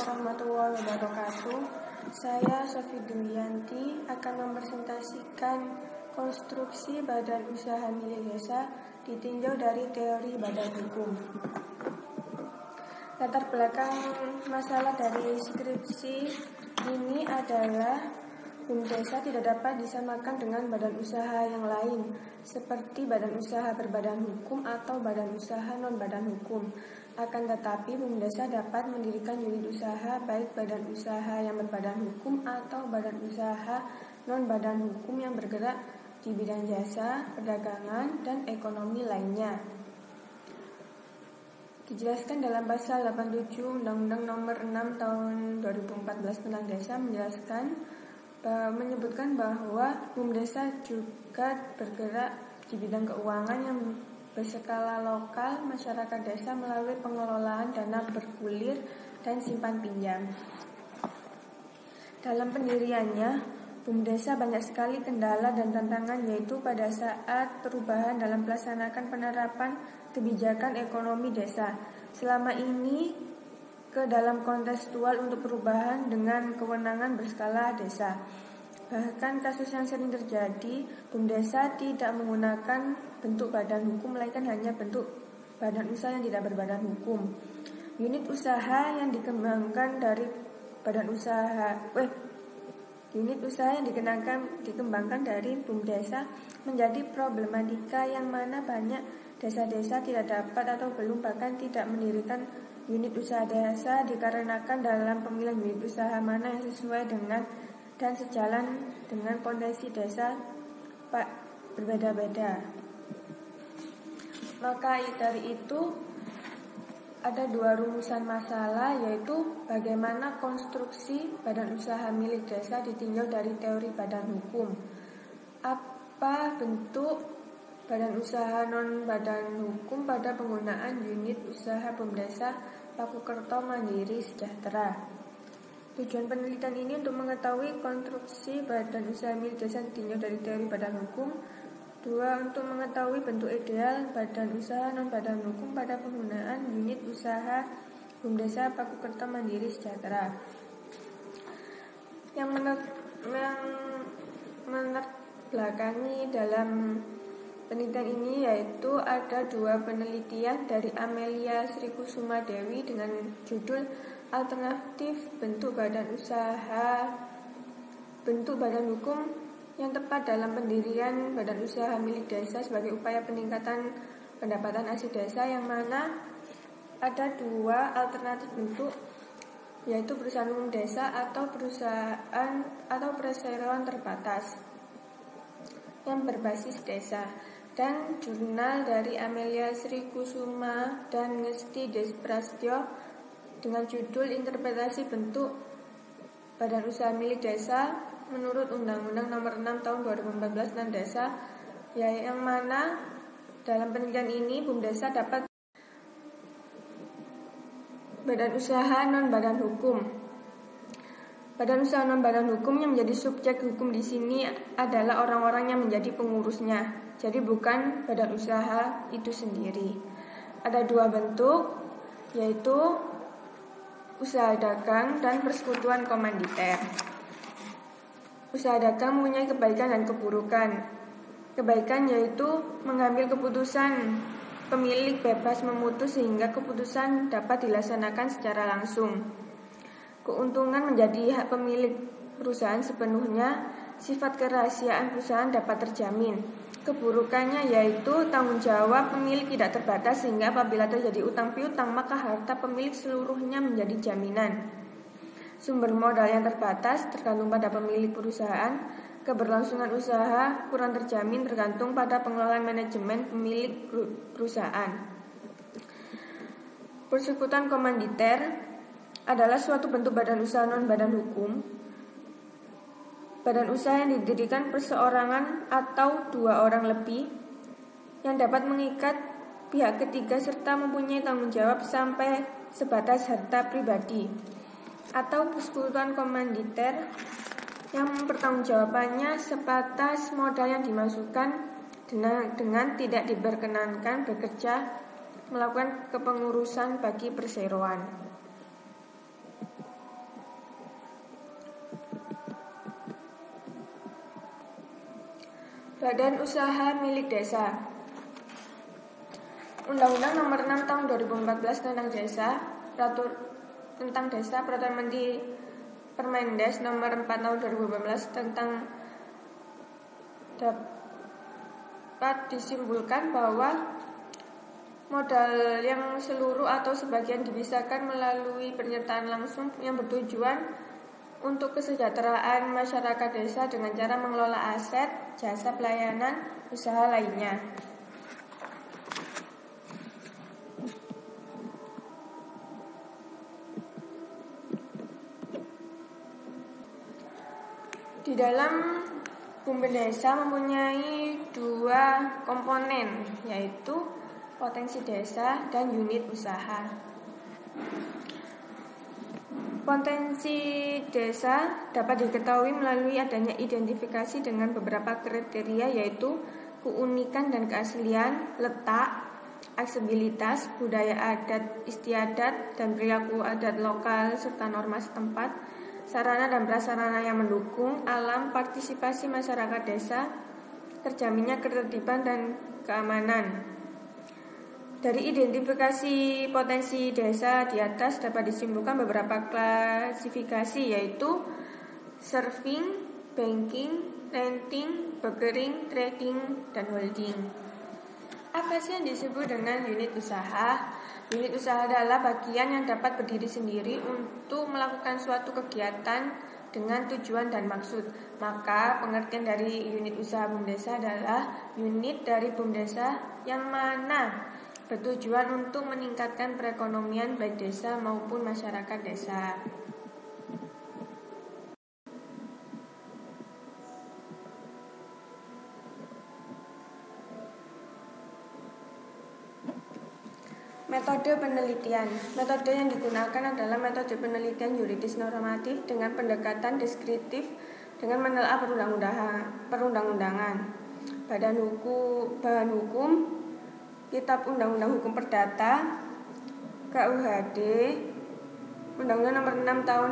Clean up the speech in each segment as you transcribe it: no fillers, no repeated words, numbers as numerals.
warahmatullahi wabarakatuh. Saya Sofi Dulianti akan mempresentasikan konstruksi badan usaha milik desa ditinjau dari teori badan hukum. Latar belakang masalah dari skripsi ini adalah BUMDesa tidak dapat disamakan dengan badan usaha yang lain, seperti badan usaha berbadan hukum atau badan usaha non-badan hukum. Akan tetapi, BUMDesa dapat mendirikan unit usaha baik badan usaha yang berbadan hukum atau badan usaha non-badan hukum yang bergerak di bidang jasa, perdagangan, dan ekonomi lainnya. Dijelaskan dalam pasal 87 Undang-Undang Nomor 6 Tahun 2014 tentang Desa menyebutkan bahwa BUMDesa juga bergerak di bidang keuangan yang berskala lokal masyarakat desa melalui pengelolaan dana bergulir dan simpan pinjam. Dalam pendiriannya, BUMDesa banyak sekali kendala dan tantangan, yaitu pada saat perubahan dalam melaksanakan penerapan kebijakan ekonomi desa. Selama ini ke dalam kontekstual untuk perubahan dengan kewenangan berskala desa. Bahkan kasus yang sering terjadi, BUMDesa tidak menggunakan bentuk badan hukum, melainkan hanya bentuk badan usaha yang tidak berbadan hukum. Unit usaha yang dikembangkan dari dikembangkan dari BUMDesa menjadi problematika yang mana banyak desa-desa tidak dapat atau belum bahkan tidak mendirikan unit usaha desa dikarenakan dalam pemilihan unit usaha mana yang sesuai dengan dan sejalan dengan potensi desa berbeda-beda. Maka dari itu ada dua rumusan masalah, yaitu bagaimana konstruksi badan usaha milik desa ditinjau dari teori badan hukum. Apa bentuk badan usaha non-badan hukum pada penggunaan unit usaha BUMDesa Pakukerto Mandiri Sejahtera. Tujuan penelitian ini untuk mengetahui konstruksi badan usaha milik desa ditinjau dari teori badan hukum. 2. Untuk mengetahui bentuk ideal badan usaha non-badan hukum pada penggunaan unit usaha BUMDesa Pakukerto Mandiri Sejahtera. Yang menerbelakangi dalam penelitian ini yaitu ada dua penelitian dari Amelia Srikusuma Dewi dengan judul Alternatif Bentuk Badan Hukum yang tepat dalam pendirian badan usaha milik desa sebagai upaya peningkatan pendapatan asli desa, yang mana ada dua alternatif bentuk, yaitu perusahaan umum desa atau perusahaan atau perseroan terbatas yang berbasis desa, dan jurnal dari Amelia Srikusuma dan Ngesti Desprastyo dengan judul Interpretasi Bentuk Badan Usaha Milik Desa menurut Undang-Undang Nomor 6 Tahun 2014 tentang Desa, yang mana dalam penelitian ini BUMDesa dapat badan usaha non-badan hukum. Badan usaha non-badan hukum yang menjadi subjek hukum di sini adalah orang-orang yang menjadi pengurusnya. Jadi bukan badan usaha itu sendiri. Ada dua bentuk, yaitu usaha dagang dan persekutuan komanditer. Usaha dagang mempunyai kebaikan dan keburukan. Kebaikan yaitu mengambil keputusan, pemilik bebas memutus sehingga keputusan dapat dilaksanakan secara langsung. Keuntungan menjadi hak pemilik perusahaan sepenuhnya, sifat kerahasiaan perusahaan dapat terjamin. Keburukannya yaitu tanggung jawab pemilik tidak terbatas sehingga apabila terjadi utang piutang maka harta pemilik seluruhnya menjadi jaminan. Sumber modal yang terbatas tergantung pada pemilik perusahaan. Keberlangsungan usaha kurang terjamin tergantung pada pengelolaan manajemen pemilik perusahaan. Persekutuan komanditer adalah suatu bentuk badan usaha non-badan hukum. Badan usaha yang didirikan perseorangan atau dua orang lebih yang dapat mengikat pihak ketiga serta mempunyai tanggung jawab sampai sebatas harta pribadi. Atau persekutuan komanditer yang pertanggungjawabannya sebatas modal yang dimasukkan dengan tidak diperkenankan bekerja melakukan kepengurusan bagi perseroan. Badan Usaha Milik Desa. Undang-Undang Nomor 6 Tahun 2014 tentang Desa, Peraturan Menteri Permendes Nomor 4 Tahun 2015 tentang dapat disimpulkan bahwa modal yang seluruh atau sebagian dibisarkan melalui penyertaan langsung yang bertujuan untuk kesejahteraan masyarakat desa dengan cara mengelola aset, jasa pelayanan, usaha lainnya. Di dalam BUMDes desa mempunyai dua komponen, yaitu potensi desa dan unit usaha. Potensi desa dapat diketahui melalui adanya identifikasi dengan beberapa kriteria, yaitu keunikan dan keaslian, letak, aksesibilitas, budaya adat istiadat dan perilaku adat lokal serta norma setempat, sarana dan prasarana yang mendukung, alam, partisipasi masyarakat desa, terjaminnya ketertiban dan keamanan. Dari identifikasi potensi desa di atas dapat disimpulkan beberapa klasifikasi, yaitu serving, banking, renting, brokering, trading, dan holding. Apa sih yang disebut dengan unit usaha? Unit usaha adalah bagian yang dapat berdiri sendiri untuk melakukan suatu kegiatan dengan tujuan dan maksud. Maka pengertian dari unit usaha BUMDes desa adalah unit dari BUMDes desa yang mana bertujuan untuk meningkatkan perekonomian baik desa maupun masyarakat desa. Metode penelitian. Metode yang digunakan adalah metode penelitian yuridis normatif dengan pendekatan deskriptif dengan menelaah perundang-undangan, bahan hukum, Kitab Undang-Undang Hukum Perdata, KUHD, Undang-Undang Nomor 6 Tahun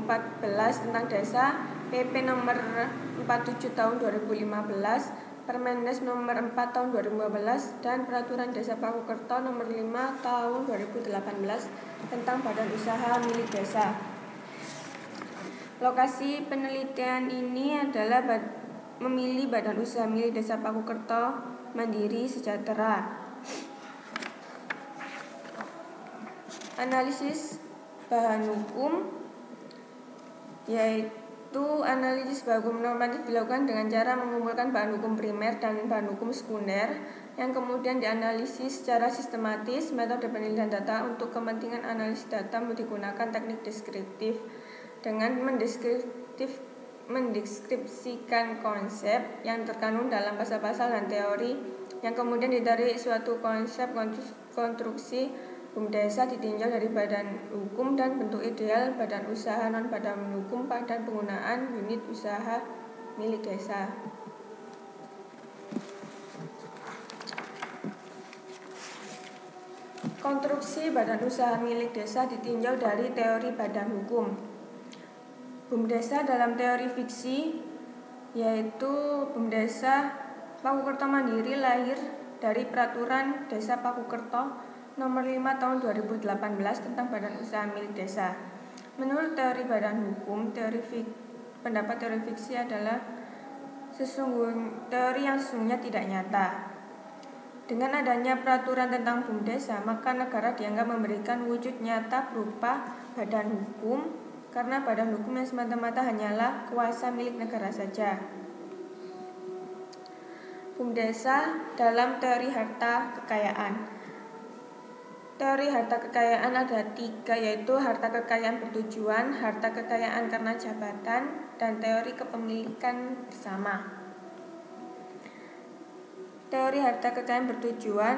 2014 tentang Desa, PP Nomor 47 Tahun 2015, Permendes Nomor 4 Tahun 2015, dan Peraturan Desa Pakukerto Nomor 5 Tahun 2018 tentang Badan Usaha Milik Desa. Lokasi penelitian ini adalah memilih Badan Usaha Milik Desa Pakukerto Mandiri Sejahtera. Analisis bahan hukum, yaitu analisis bahan hukum normatif dilakukan dengan cara mengumpulkan bahan hukum primer dan bahan hukum sekunder yang kemudian dianalisis secara sistematis. Metode penelitian data untuk kepentingan analisis data digunakan teknik deskriptif dengan mendeskripsikan konsep yang terkandung dalam pasal-pasal dan teori yang kemudian ditarik suatu konsep konstruksi BUMDes desa ditinjau dari badan hukum dan bentuk ideal badan usaha non-badan hukum pada penggunaan unit usaha milik desa. Konstruksi badan usaha milik desa ditinjau dari teori badan hukum. BUMDes desa dalam teori fiksi, yaitu BUMDes desa Pakukerto Mandiri lahir dari Peraturan Desa Pakukerto Nomor 5 Tahun 2018 tentang Badan Usaha Milik Desa. Menurut teori badan hukum, pendapat teori fiksi adalah teori yang sesungguhnya tidak nyata. Dengan adanya peraturan tentang BUMDes desa, maka negara dianggap memberikan wujud nyata berupa badan hukum, karena badan hukum yang semata-mata hanyalah kuasa milik negara saja. BUMDes desa dalam teori harta kekayaan. Teori harta kekayaan ada 3, yaitu harta kekayaan bertujuan, harta kekayaan karena jabatan, dan teori kepemilikan bersama. Teori harta kekayaan bertujuan.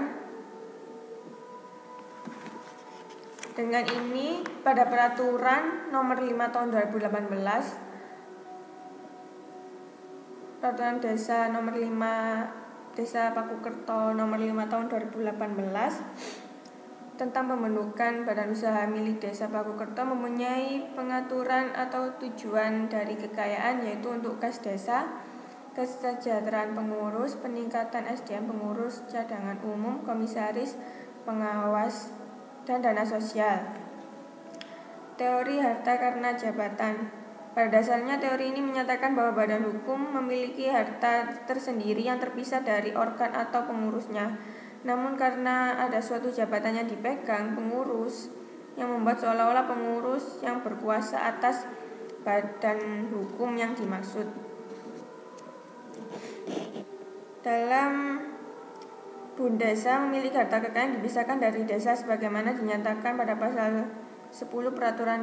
Dengan ini, pada Peraturan Nomor 5 Tahun 2018, Peraturan Desa Nomor 5 Desa Pakukerto Nomor 5 Tahun 2018 tentang pembentukan Badan Usaha Milik Desa Pakukerto mempunyai pengaturan atau tujuan dari kekayaan, yaitu untuk kas desa, kesejahteraan pengurus, peningkatan SDM pengurus, cadangan umum, komisaris, pengawas, dan dana sosial. Teori harta karena jabatan. Pada dasarnya teori ini menyatakan bahwa badan hukum memiliki harta tersendiri yang terpisah dari organ atau pengurusnya. Namun karena ada suatu jabatan yang dipegang pengurus yang membuat seolah-olah pengurus yang berkuasa atas badan hukum yang dimaksud. Dalam Bundesa memiliki harta kekayaan dipisahkan dari desa sebagaimana dinyatakan pada pasal 10 Peraturan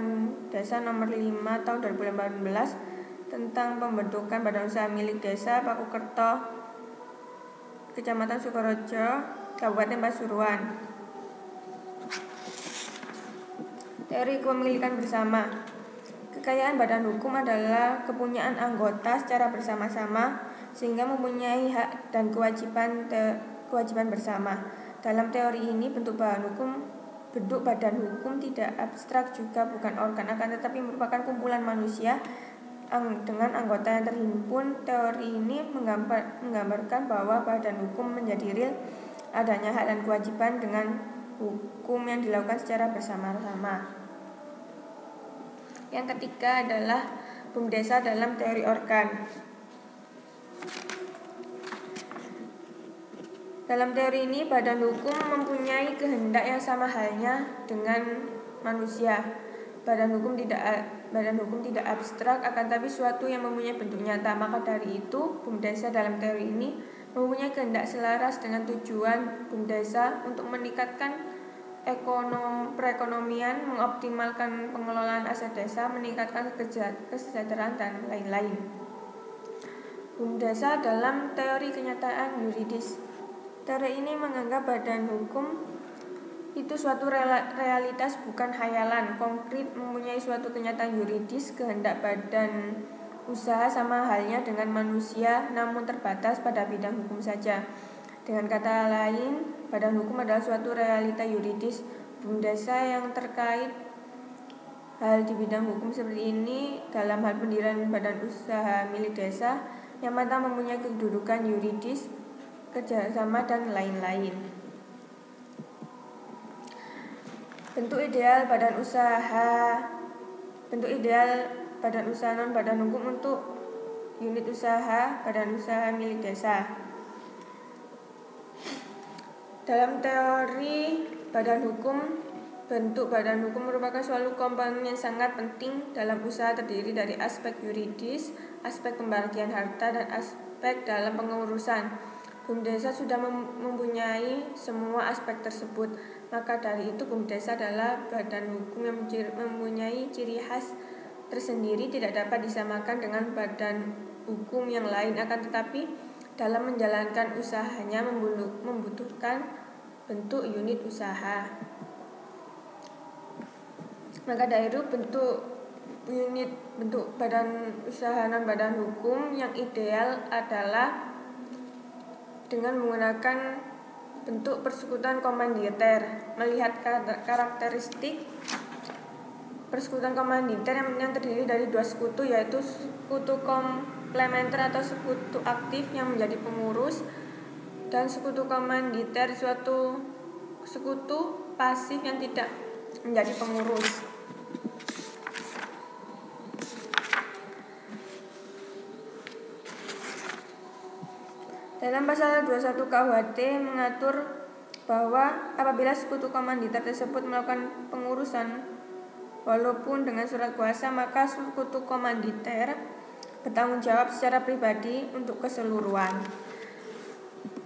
Desa Nomor 5 Tahun 2018 tentang pembentukan badan usaha milik desa Pakukerto, Kecamatan Sukorejo, Kabupaten Pasuruan. Teori kepemilikan bersama. Kekayaan badan hukum adalah kepunyaan anggota secara bersama-sama sehingga mempunyai hak dan kewajiban bersama. Dalam teori ini bentuk badan hukum tidak abstrak juga bukan organ akan tetapi merupakan kumpulan manusia dengan anggota yang terhimpun. Teori ini menggambarkan bahwa badan hukum menjadi real adanya hak dan kewajiban dengan hukum yang dilakukan secara bersama-sama. Yang ketiga adalah Bumdesa dalam teori organ. Dalam teori ini, badan hukum mempunyai kehendak yang sama halnya dengan manusia. Badan hukum tidak abstrak, akan tapi suatu yang mempunyai bentuk nyata. Maka dari itu, Bumdesa dalam teori ini mempunyai kehendak selaras dengan tujuan Bumdesa untuk meningkatkan perekonomian, mengoptimalkan pengelolaan aset desa, meningkatkan kesejahteraan, dan lain-lain. Bumdesa dalam teori kenyataan yuridis. Teori ini menganggap badan hukum itu suatu realitas bukan khayalan, konkret, mempunyai suatu kenyataan yuridis. Kehendak badan usaha sama halnya dengan manusia, namun terbatas pada bidang hukum saja. Dengan kata lain, badan hukum adalah suatu realita yuridis. Bumdesa yang terkait hal di bidang hukum seperti ini dalam hal pendirian badan usaha milik desa yang mana mempunyai kedudukan yuridis, kerjasama, dan lain-lain. Bentuk ideal badan usaha non badan hukum untuk unit usaha badan usaha milik desa. Dalam teori badan hukum, bentuk badan hukum merupakan suatu komponen yang sangat penting dalam usaha, terdiri dari aspek yuridis, aspek pembagian harta, dan aspek dalam pengurusan. Bumdesa sudah mempunyai semua aspek tersebut. Maka dari itu Bumdesa adalah badan hukum yang mempunyai ciri khas tersendiri, tidak dapat disamakan dengan badan hukum yang lain, akan tetapi dalam menjalankan usahanya membutuhkan bentuk unit usaha. Maka dari itu bentuk badan usaha non badan hukum yang ideal adalah dengan menggunakan bentuk persekutuan komanditer. Melihat karakteristik persekutuan komanditer yang terdiri dari dua sekutu, yaitu sekutu komplementer atau sekutu aktif yang menjadi pengurus, dan sekutu komanditer suatu sekutu pasif yang tidak menjadi pengurus. Dalam pasal 21 KUHT mengatur bahwa apabila sekutu komanditer tersebut melakukan pengurusan walaupun dengan surat kuasa, maka sekutu komanditer bertanggung jawab secara pribadi untuk keseluruhan.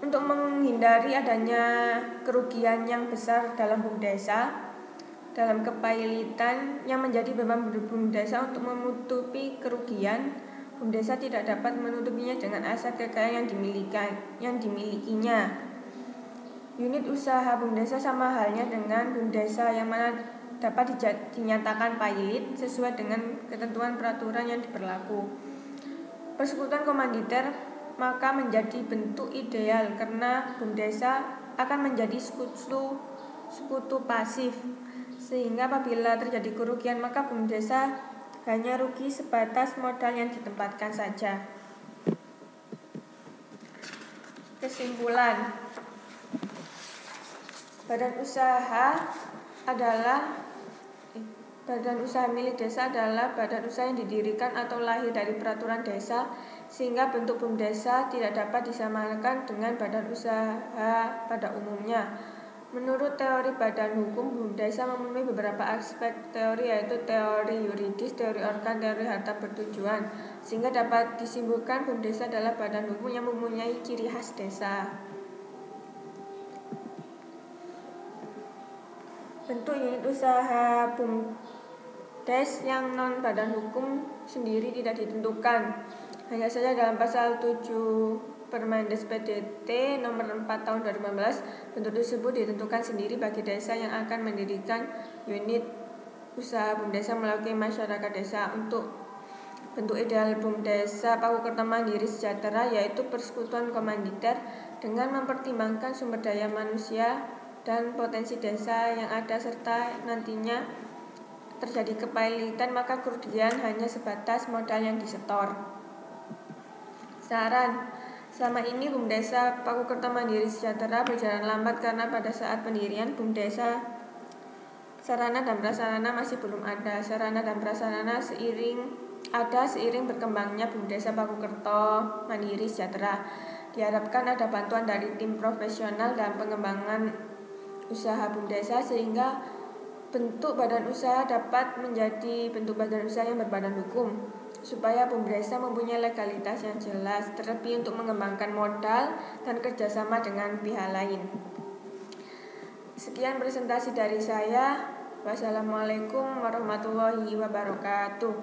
Untuk menghindari adanya kerugian yang besar dalam Bumdesa, dalam kepailitan yang menjadi beban Bumdesa untuk menutupi kerugian, Bumdesa tidak dapat menutupinya dengan aset kekayaan yang dimilikinya. Unit usaha Bumdesa sama halnya dengan Bumdesa yang mana dapat dinyatakan pailit sesuai dengan ketentuan peraturan yang berlaku. Persekutuan komanditer maka menjadi bentuk ideal karena Bumdesa akan menjadi sekutu pasif, sehingga apabila terjadi kerugian maka Bumdesa hanya rugi sebatas modal yang ditempatkan saja. Kesimpulan, Badan usaha milik desa adalah badan usaha yang didirikan atau lahir dari peraturan desa, sehingga bentuk BUMDesa tidak dapat disamakan dengan badan usaha pada umumnya. Menurut teori badan hukum, BUMDesa memenuhi beberapa aspek teori, yaitu teori yuridis, teori organ, teori harta bertujuan, sehingga dapat disimpulkan BUMDesa adalah badan hukum yang mempunyai ciri khas desa. Bentuk unit usaha BUMDes yang non badan hukum sendiri tidak ditentukan. Hanya saja dalam pasal 7 Permendes PDT nomor 4 tahun 2015, bentuk tersebut ditentukan sendiri bagi desa yang akan mendirikan unit usaha BUMDesa melalui masyarakat desa. Untuk bentuk ideal BUMDesa Pakukerto Mandiri Sejahtera yaitu persekutuan komanditer dengan mempertimbangkan sumber daya manusia dan potensi desa yang ada, serta nantinya terjadi kepalitan, maka kerugian hanya sebatas modal yang disetor. Saran, selama ini BUMDesa Pakukerto Mandiri Sejahtera berjalan lambat karena pada saat pendirian BUMDesa sarana dan prasarana masih belum ada. Sarana dan prasarana seiring berkembangnya BUMDesa Pakukerto Mandiri Sejahtera. Diharapkan ada bantuan dari tim profesional dalam pengembangan usaha BUMDesa sehingga bentuk badan usaha dapat menjadi bentuk badan usaha yang berbadan hukum, supaya BUMDesa mempunyai legalitas yang jelas, terlebih untuk mengembangkan modal dan kerjasama dengan pihak lain. Sekian presentasi dari saya. Wassalamualaikum warahmatullahi wabarakatuh.